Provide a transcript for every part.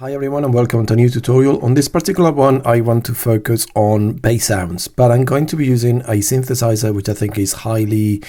Hi everyone and welcome to a new tutorial. On this particular one I want to focus on bass sounds, but I'm going to be using a synthesizer which I think is highly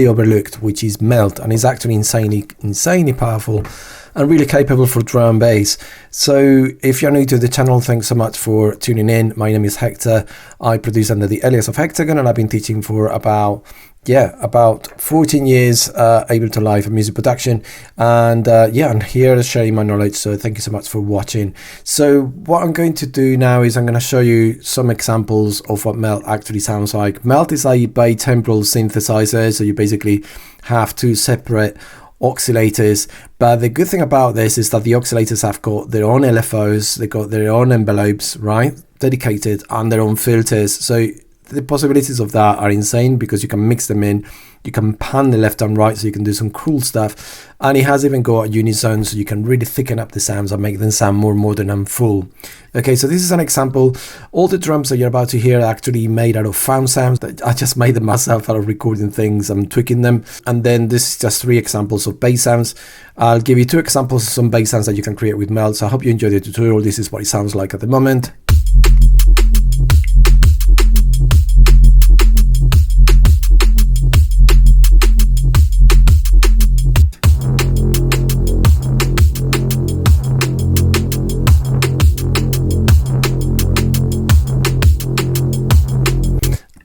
overlooked, which is Meld, and is actually insanely powerful and really capable for drum and bass. So if you're new to the channel, thanks so much for tuning in. My name is Hector. I produce under the alias of Hektagon, and I've been teaching for about 14 years Ableton Live music production, and I'm here sharing my knowledge, so thank you so much for watching. So what I'm going to do now is I'm going to show you some examples of what Meld actually sounds like. Meld is a bitemporal synthesizer, so you basically have two separate oscillators, but the good thing about this is that the oscillators have got their own LFOs, they got their own envelopes, right, dedicated, and their own filters. So the possibilities of that are insane because you can mix them in, you can pan the left and right, so you can do some cool stuff, and it has even got a unison, so you can really thicken up the sounds and make them sound more modern and full. Okay, so this is an example. All the drums that you're about to hear are actually made out of found sounds. I just made them myself out of recording things and tweaking them. And then this is just 3 examples of bass sounds. I'll give you 2 examples of some bass sounds that you can create with Meld. So I hope you enjoyed the tutorial. This is what it sounds like at the moment.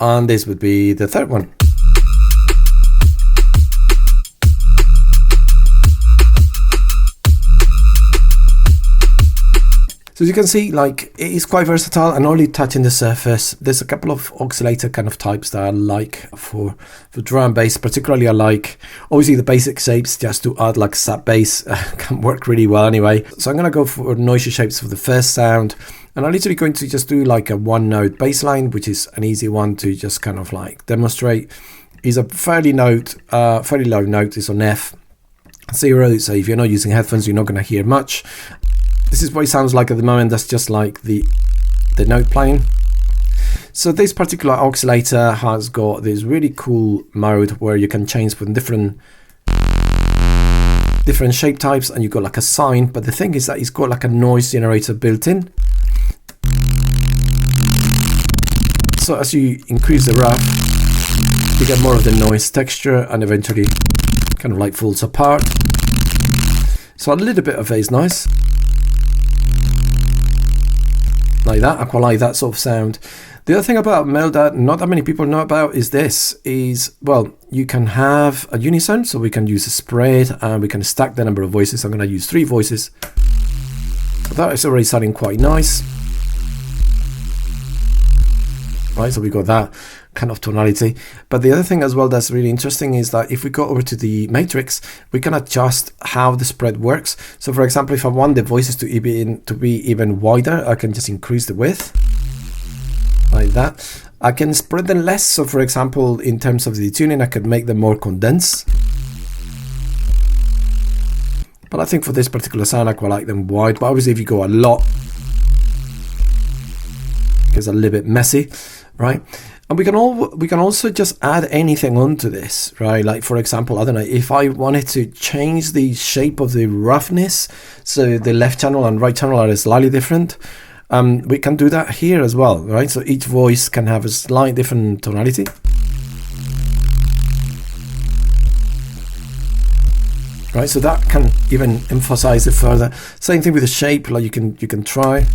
And this would be the third one. So as you can see, like, it is quite versatile and only touching the surface. There's a couple of oscillator kind of types that I like for drum and bass. Particularly I like, obviously, the basic shapes just to add like sub bass can work really well anyway. So I'm going to go for noisy shapes for the first sound. And I'm literally going to just do like a 1-note bass line, which is an easy one to just kind of like demonstrate. Is a fairly low note, is on F0, so if you're not using headphones, you're not going to hear much. This is what it sounds like at the moment. That's just like the note playing. So this particular oscillator has got this really cool mode where you can change from different shape types, and you've got like a sine, but the thing is that it's got like a noise generator built in. So as you increase the rough, you get more of the noise texture, and eventually kind of like falls apart. So a little bit of it is nice. Like that, I quite like that sort of sound. The other thing about Meld that not that many people know about is this, well, you can have a unison, so we can use a spread and we can stack the number of voices. I'm going to use 3 voices. That is already sounding quite nice. Right, so we got that kind of tonality. But the other thing as well that's really interesting is that if we go over to the matrix, we can adjust how the spread works. So for example, if I want the voices to be even wider, I can just increase the width like that. I can spread them less. So for example, in terms of the tuning, I could make them more condensed. But I think for this particular sound, I quite like them wide. But obviously, if you go a lot, it gets a little bit messy, right? And we can also just add anything onto this, right? Like for example, I don't know, if I wanted to change the shape of the roughness, so the left channel and right channel are slightly different, we can do that here as well, right? So each voice can have a slight different tonality. Right, so that can even emphasize it further. Same thing with the shape, like you can try.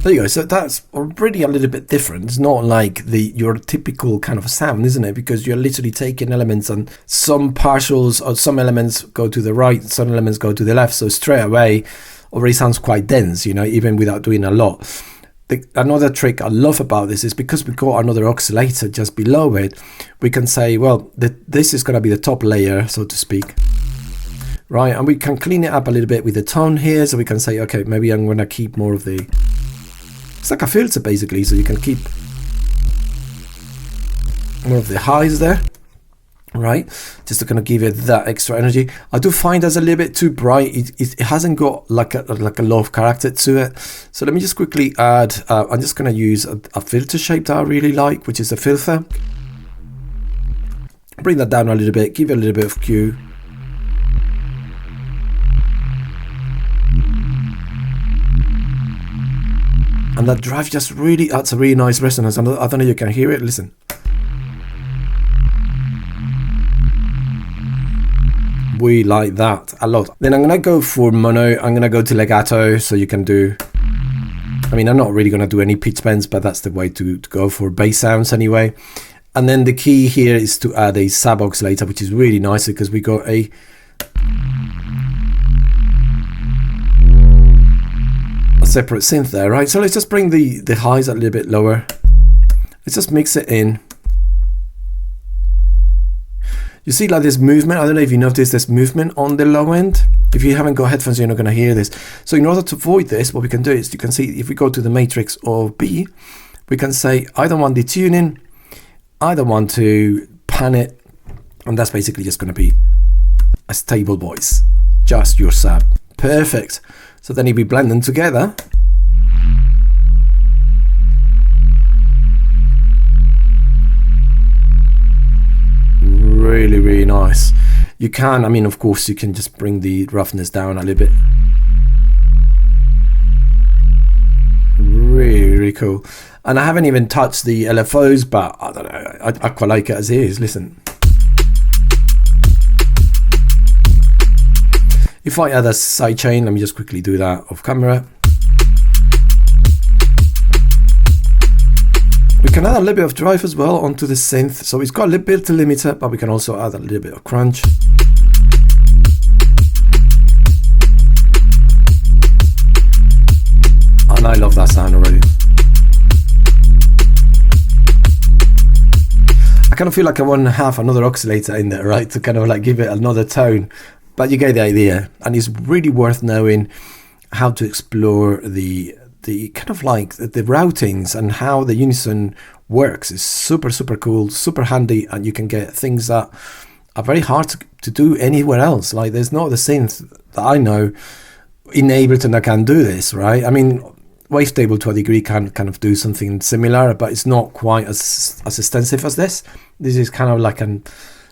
There you go. So that's already a little bit different. It's not like your typical kind of sound, isn't it? Because you're literally taking elements, and some partials or some elements go to the right, some elements go to the left. So straight away, already sounds quite dense, you know, even without doing a lot. Another trick I love about this is because we've got another oscillator just below it, we can say, well, this is going to be the top layer, so to speak. Right, and we can clean it up a little bit with the tone here. So we can say, okay, maybe I'm going to keep more of the... It's like a filter basically, so you can keep more of the highs there, right? Just to kind of give it that extra energy. I do find that's a little bit too bright. It hasn't got like a lot of character to it. So let me just quickly add, I'm just going to use a filter shape that I really like, which is a filter. Bring that down a little bit, give it a little bit of Q. And that drive just really adds a really nice resonance. I don't know if you can hear it, listen. We like that a lot. Then I'm gonna go for mono, I'm gonna go to legato, so you can do, I mean, I'm not really gonna do any pitch bends, but that's the way to go for bass sounds anyway. And then the key here is to add a sub oscillator, which is really nice because we got a separate synth there, right? So let's just bring the highs a little bit lower. Let's just mix it in. You see like this movement, I don't know if you noticed this movement on the low end. If you haven't got headphones, you're not going to hear this. So in order to avoid this, what we can do is, you can see if we go to the matrix of B, we can say, I don't want the tuning, I don't want to pan it, and that's basically just going to be a stable voice, just your sub. Perfect. So then if we blend them together, really, really nice. You can, I mean, of course, you can just bring the roughness down a little bit. Really, really cool. And I haven't even touched the LFOs, but I don't know, I quite like it as it is. Listen. If I add a sidechain, let me just quickly do that off camera. We can add a little bit of drive as well onto the synth. So it's got a little bit of limiter, but we can also add a little bit of crunch. And I love that sound already. I kind of feel like I want to have another oscillator in there, right? To kind of like give it another tone. But you get the idea. And it's really worth knowing how to explore the kind of like the routings and how the unison works. Is super, super cool, super handy, and you can get things that are very hard to do anywhere else. Like there's no other synth that I know in Ableton that can do this, right? I mean, Wavetable to a degree can kind of do something similar, but it's not quite as extensive as this. This is kind of like a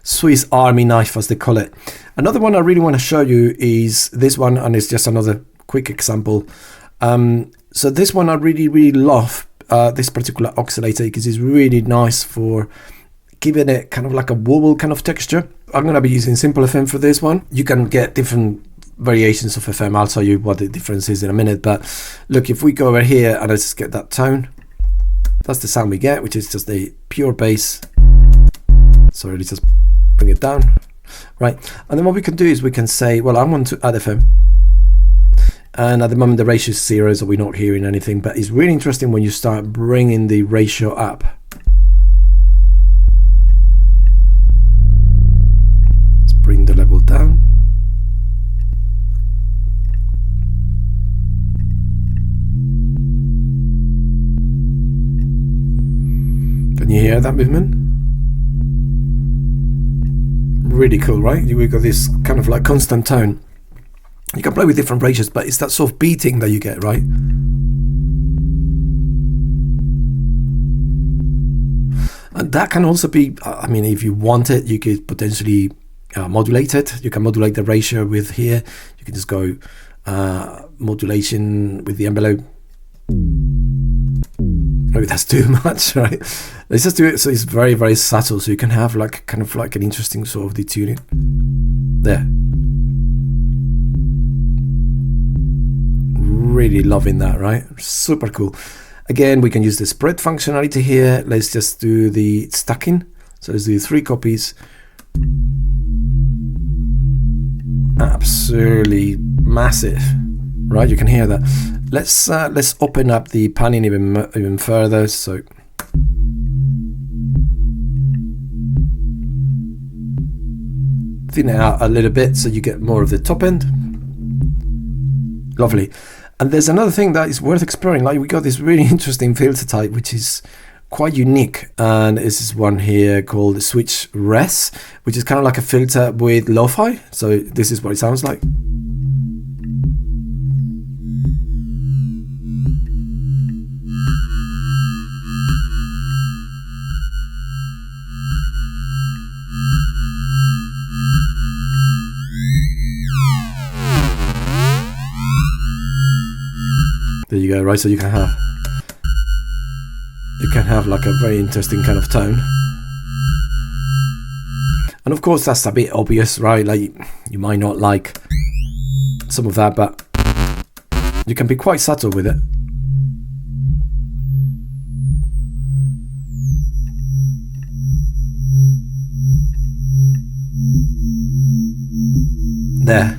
Swiss Army knife, as they call it. Another one I really want to show you is this one, and it's just another quick example. So this one I really, really love, this particular oscillator, because it's really nice for giving it kind of like a wobble kind of texture. I'm going to be using Simple FM for this one. You can get different variations of FM. I'll show you what the difference is in a minute. But look, if we go over here and let's just get that tone, that's the sound we get, which is just a pure bass. Sorry, let's just bring it down. Right, and then what we can do is we can say, well, I want to add FM. And at the moment the ratio is 0, so we're not hearing anything, but it's really interesting when you start bringing the ratio up. Let's bring the level down. Can you hear that movement? Really cool, right? We've got this kind of like constant tone. You can play with different ratios, but it's that sort of beating that you get, right? And that can also be, I mean, if you want it, you could potentially modulate it. You can modulate the ratio with here. You can just go modulation with the envelope. Maybe that's too much, right? Let's just do it so it's very, very subtle, so you can have like kind of like an interesting sort of detuning. There. Really loving that, right? Super cool. Again, we can use the spread functionality here. Let's just do the stacking. So let's do 3 copies. Absolutely massive, right? You can hear that. Let's open up the panning even further. So thin it out a little bit so you get more of the top end. Lovely. And there's another thing that is worth exploring. Like we got this really interesting filter type, which is quite unique. And this is one here called Switch Res, which is kind of like a filter with lo-fi. So this is what it sounds like. There you go, right? So you can have can have like a very interesting kind of tone. And of course that's a bit obvious, right? Like you might not like some of that, but you can be quite subtle with it. There.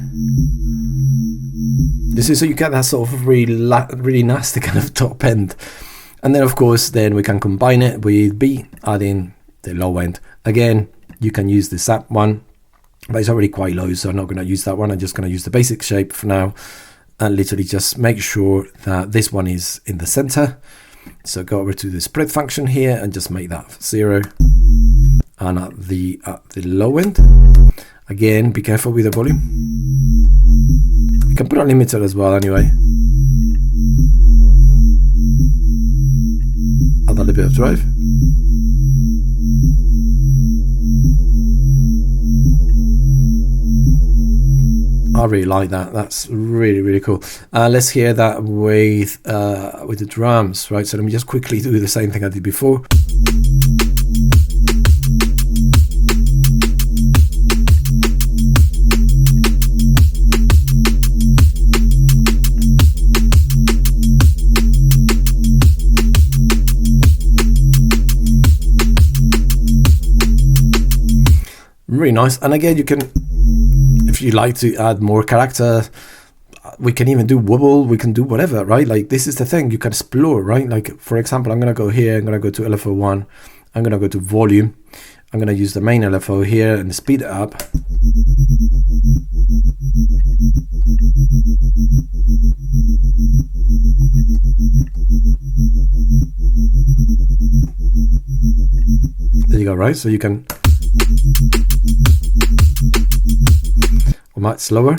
This is so you get that sort of really nasty kind of top end. And then of course then we can combine it with B, adding the low end. Again, you can use the sap one, but it's already quite low, so I'm not going to use that one. I'm just going to use the basic shape for now, and literally just make sure that this one is in the center. So go over to the spread function here and just make that 0. And at the low end, again, be careful with the volume. You can put a limiter as well anyway. Add a little bit of drive. I really like that. That's really cool. Let's hear that with the drums, right? So let me just quickly do the same thing I did before. Really nice. And again, you can, if you like to add more character, we can even do wobble, we can do whatever, right? Like this is the thing, you can explore, right? Like for example, I'm going to go here, I'm going to go to LFO1, I'm going to go to volume, I'm going to use the main LFO here and speed it up. There you go, right? So you can much slower.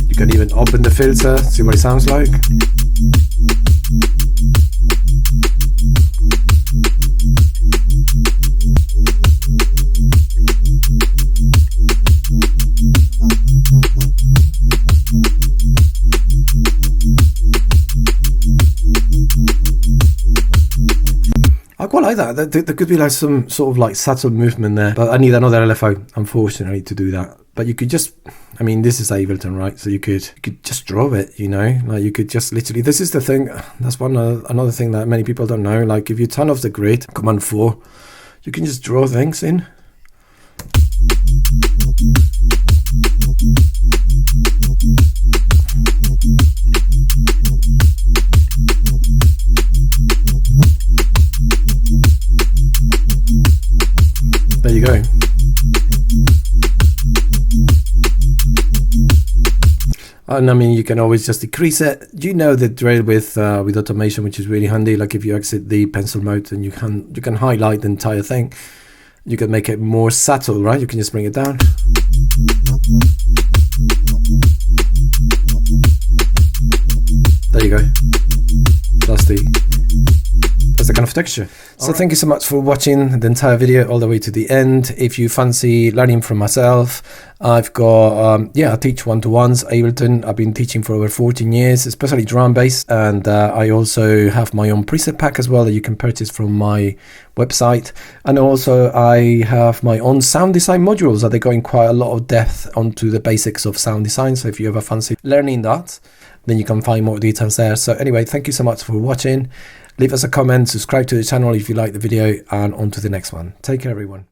You can even open the filter, see what it sounds like. I quite like that. There could be like some sort of like subtle movement there, but I need another LFO, unfortunately, to do that. But you could just, I mean, this is Ableton, right? So you could just draw it, you know, like you could just literally, this is the thing, that's another thing that many people don't know. Like if you turn off the grid, Command 4, you can just draw things in. There you go. And I mean, you can always just decrease it. You know the drill with automation, which is really handy. Like if you exit the pencil mode, and you can highlight the entire thing. You can make it more subtle, right? You can just bring it down. There you go. That's the kind of texture. So thank you so much for watching the entire video all the way to the end. If you fancy learning from myself, I've got I teach one-to-ones Ableton. I've been teaching for over 14 years, especially drum bass, and I also have my own preset pack as well that you can purchase from my website. And also I have my own sound design modules that they go in quite a lot of depth onto the basics of sound design. So if you ever fancy learning that, then you can find more details there. So anyway, thank you so much for watching. Leave us a comment, subscribe to the channel if you like the video, and on to the next one. Take care, everyone.